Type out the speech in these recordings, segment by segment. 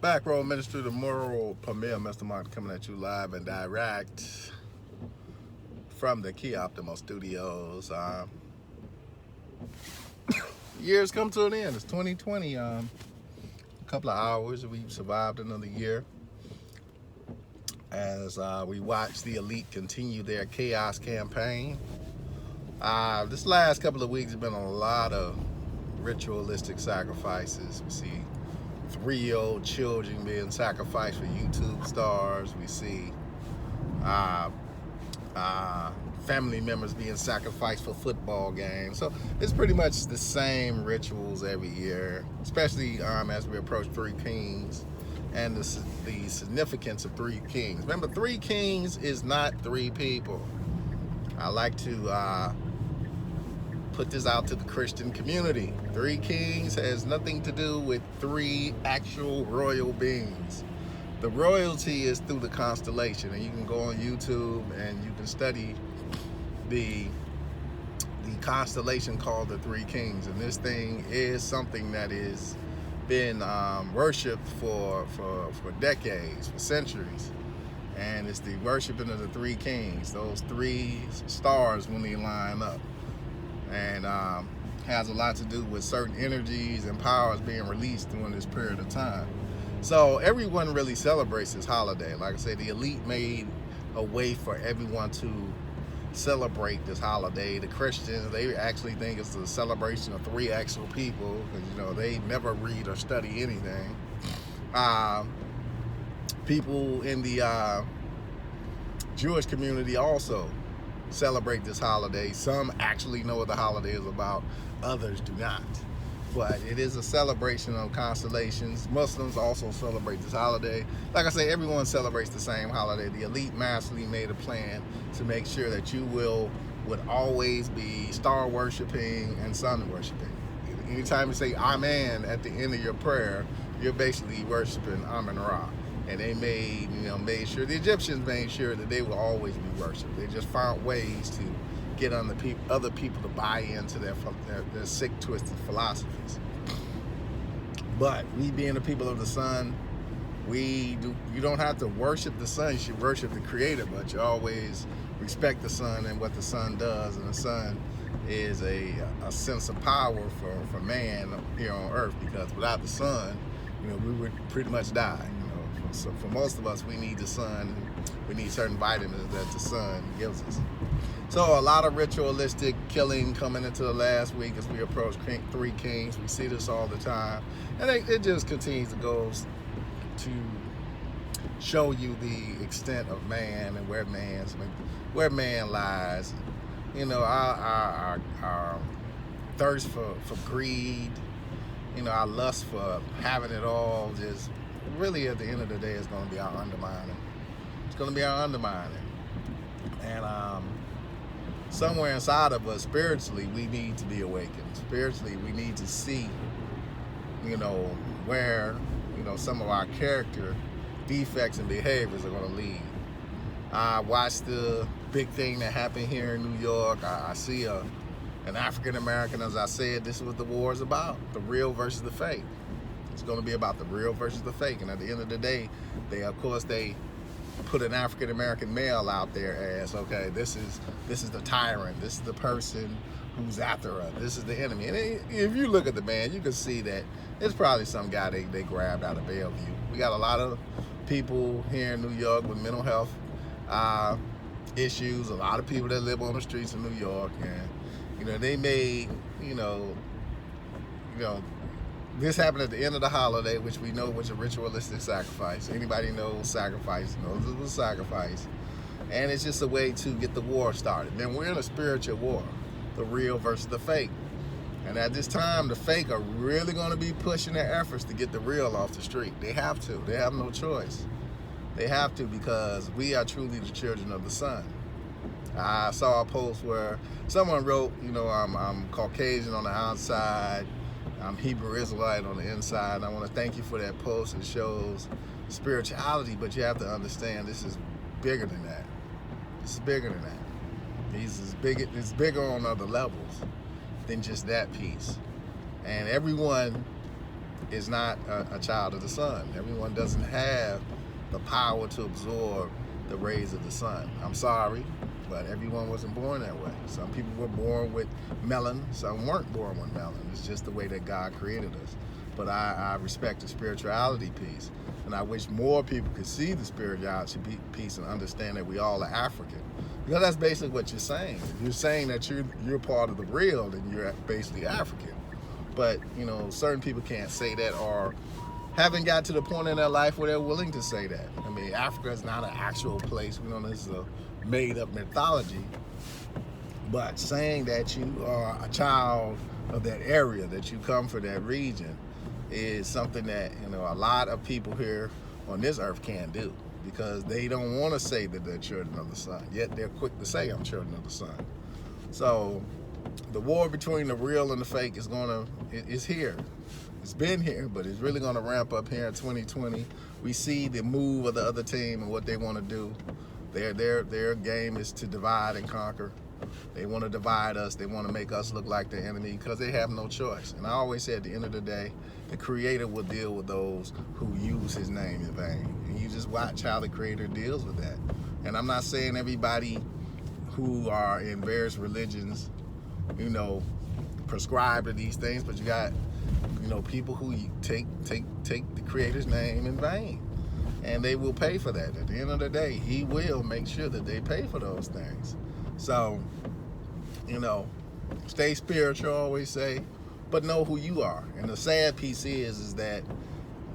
Back Row Ministry, the Moral Premier, Mr. Mark, coming at you live and direct from the Key Optimal Studios. Year's come to an end. It's 2020. A couple of hours. We've survived another year as we watch the elite continue their chaos campaign. This last couple of weeks have been a lot of ritualistic sacrifices. We see 3-year-old children being sacrificed for YouTube stars. We see family members being sacrificed for football games. So it's pretty much the same rituals every year, especially as we approach Three Kings and the significance of Three Kings. Remember, Three Kings is not three people. I like to put this out to the Christian community. Three Kings has nothing to do with three actual royal beings. The royalty is through the constellation, and you can go on YouTube and you can study the constellation called the Three Kings. And this thing is something that is been worshipped for decades, for centuries. And it's the worshiping of the Three Kings, those three stars when they line up. And has a lot to do with certain energies and powers being released during this period of time. So everyone really celebrates this holiday. Like I said, the elite made a way for everyone to celebrate this holiday. The Christians, they actually think it's the celebration of three actual people, because they never read or study anything. People in the Jewish community also celebrate this holiday. Some actually know what the holiday is about, others do not. But it is a celebration of constellations. Muslims also celebrate this holiday. Like I say, everyone celebrates the same holiday. The elite massively made a plan to make sure that you would always be star worshiping and sun worshiping. Anytime you say Amen at the end of your prayer, you're basically worshiping Amen Ra. And they made sure, the Egyptians made sure that they would always be worshipped. They just found ways to get other people to buy into their sick, twisted philosophies. But we being the people of the sun, you don't have to worship the sun, you should worship the creator, but you always respect the sun and what the sun does. And the sun is a sense of power for man here on earth, because without the sun, we would pretty much die. So for most of us, we need the sun. We need certain vitamins that the sun gives us. So a lot of ritualistic killing coming into the last week as we approach Three Kings. We see this all the time. And it just continues to go to show you the extent of man and where man lies. Our thirst for greed, our lust for having it all, just really at the end of the day, it's going to be our undermining. It's going to be our undermining. And somewhere inside of us, spiritually, we need to be awakened. Spiritually, we need to see, where, some of our character defects and behaviors are going to lead. I watched the big thing that happened here in New York. I see an African American, as I said, this is what the war is about, the real versus the fake. It's going to be about the real versus the fake. And at the end of the day, they put an African American male out there as, okay, this is the tyrant. This is the person who's after us. This is the enemy. And if you look at the man, you can see that it's probably some guy they grabbed out of Bellevue. We got a lot of people here in New York with mental health issues. A lot of people that live on the streets of New York, and they made this happened at the end of the holiday, which we know was a ritualistic sacrifice. Anybody knows sacrifice knows it was a sacrifice. And it's just a way to get the war started. Then we're in a spiritual war, the real versus the fake. And at this time, the fake are really going to be pushing their efforts to get the real off the street. They have to. They have no choice. They have to, because we are truly the children of the sun. I saw a post where someone wrote, I'm Caucasian on the outside, I'm Hebrew Israelite on the inside. And I want to thank you for that post. It shows spirituality, but you have to understand this is bigger than that. This is bigger than that. It's bigger on other levels than just that piece. And everyone is not a child of the sun. Everyone doesn't have the power to absorb the rays of the sun. I'm sorry, but everyone wasn't born that way. Some people were born with melanin, some weren't born with melanin. It's just the way that God created us. But I respect the spirituality piece, and I wish more people could see the spirituality piece and understand that we all are African. Because that's basically what you're saying. If you're saying that you're part of the real, then you're basically African. But, you know, certain people can't say that or haven't got to the point in their life where they're willing to say that. I mean, Africa is not an actual place. We know this is a made-up mythology. But saying that you are a child of that area, that you come from that region, is something that, you know, a lot of people here on this earth can't do, because they don't want to say that they're children of the sun, yet they're quick to say, I'm children of the sun. So the war between the real and the fake is here. It's been here, but it's really going to ramp up here in 2020. We see the move of the other team and what they want to do. Their game is to divide and conquer. They want to divide us. They want to make us look like the enemy, because they have no choice. And I always say, at the end of the day, the Creator will deal with those who use His name in vain. And you just watch how the Creator deals with that. And I'm not saying everybody who are in various religions, you know, prescribe to these things, but you got, you know, people who take the Creator's name in vain, and they will pay for that. At the end of the day, He will make sure that they pay for those things. So, you know, stay spiritual, I always say, but know who you are. And the sad piece is that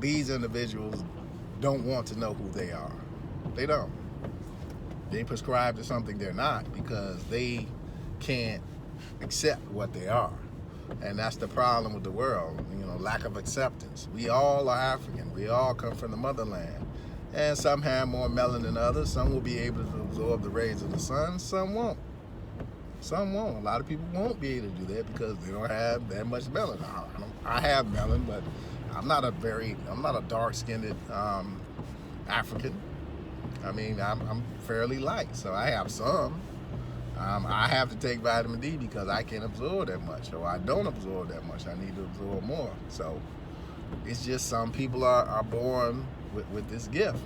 these individuals don't want to know who they are. They don't. They prescribe to something they're not, because they can't accept what they are. And that's the problem with the world, you know, lack of acceptance. We all are African. We all come from the motherland. And some have more melanin than others. Some will be able to absorb the rays of the sun. Some won't. Some won't. A lot of people won't be able to do that because they don't have that much melanin. I have melanin, but I'm not a dark-skinned African. I mean, I'm fairly light, so I have some. I have to take vitamin D because I can't absorb that much, or I don't absorb that much. I need to absorb more. So it's just some people are born with this gift,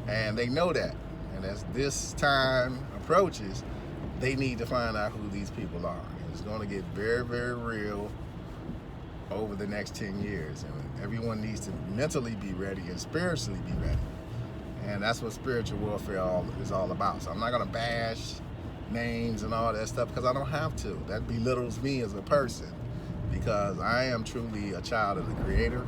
and they know that. And as this time approaches, they need to find out who these people are. And it's going to get very, very real over the next 10 years. And everyone needs to mentally be ready and spiritually be ready. And that's what spiritual warfare is all about. So I'm not going to bash names and all that stuff, because I don't have to. That belittles me as a person, because I am truly a child of the Creator,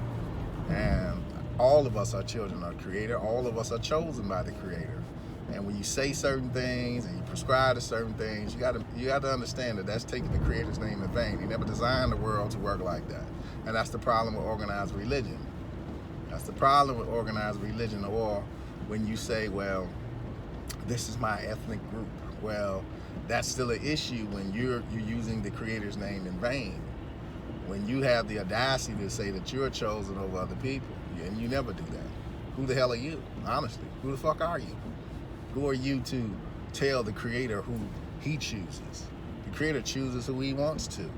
and all of us are children of the Creator. All of us are chosen by the Creator. And when you say certain things and you prescribe to certain things, you got to understand that that's taking the Creator's name in vain. He never designed the world to work like that. And that's the problem with organized religion. That's the problem with organized religion. Or when you say, well, this is my ethnic group. Well, that's still an issue when you're using the Creator's name in vain. When you have the audacity to say that you're chosen over other people, and you never do that. Who the hell are you? Honestly, who the fuck are you? Who are you to tell the Creator who He chooses? The Creator chooses who He wants to.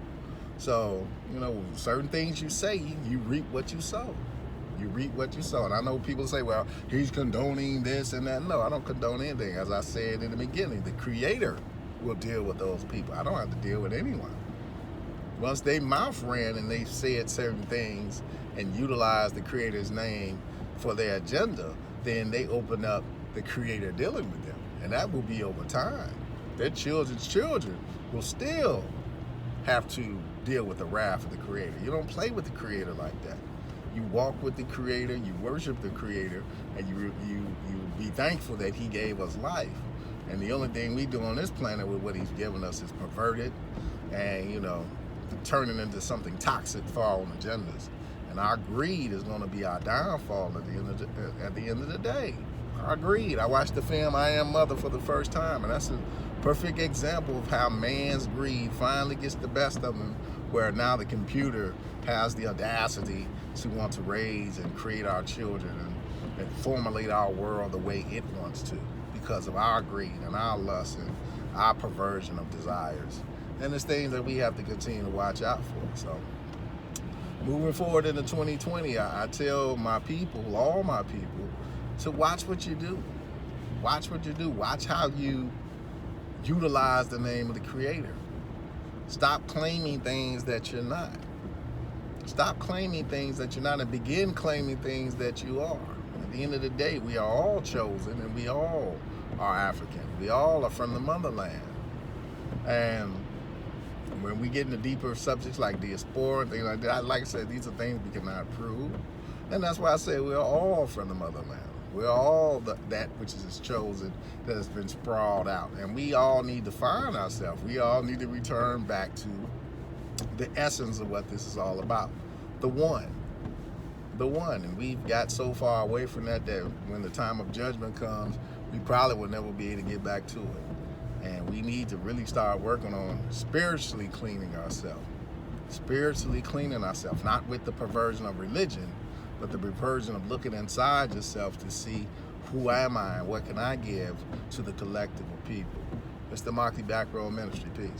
So, you know, certain things you say, you reap what you sow. You reap what you sow. And I know people say, well, he's condoning this and that. No, I don't condone anything. As I said in the beginning, the Creator will deal with those people. I don't have to deal with anyone. Once they mouth ran and they said certain things and utilized the Creator's name for their agenda, then they open up the Creator dealing with them. And that will be over time. Their children's children will still have to deal with the wrath of the Creator. You don't play with the Creator like that. You walk with the Creator, you worship the Creator, and you be thankful that He gave us life. And the only thing we do on this planet with what He's given us is perverted and, you know, turning into something toxic for our own agendas. And our greed is going to be our downfall at the end of the day. Our greed. I watched the film I Am Mother for the first time, and that's a perfect example of how man's greed finally gets the best of him, where now the computer has the audacity to want to raise and create our children and formulate our world the way it wants to, because of our greed and our lust and our perversion of desires. And it's things that we have to continue to watch out for. So moving forward into 2020, I tell my people, all my people, to watch what you do. Watch what you do. Watch how you utilize the name of the Creator. Stop claiming things that you're not. Stop claiming things that you're not and begin claiming things that you are. At the end of the day, we are all chosen and we all are African. We all are from the motherland. And when we get into deeper subjects like diaspora and things like that, like I said, these are things we cannot prove. And that's why I say we're all from the motherland. We're all that which is chosen, that has been sprawled out. And we all need to find ourselves. We all need to return back to the essence of what this is all about. The one. And we've got so far away from that when the time of judgment comes, we probably will never be able to get back to it. And we need to really start working on spiritually cleaning ourselves. Spiritually cleaning ourselves, not with the perversion of religion, but the perversion of looking inside yourself to see who am I and what can I give to the collective of people. It's the Mahdi Back Row Ministry. Peace.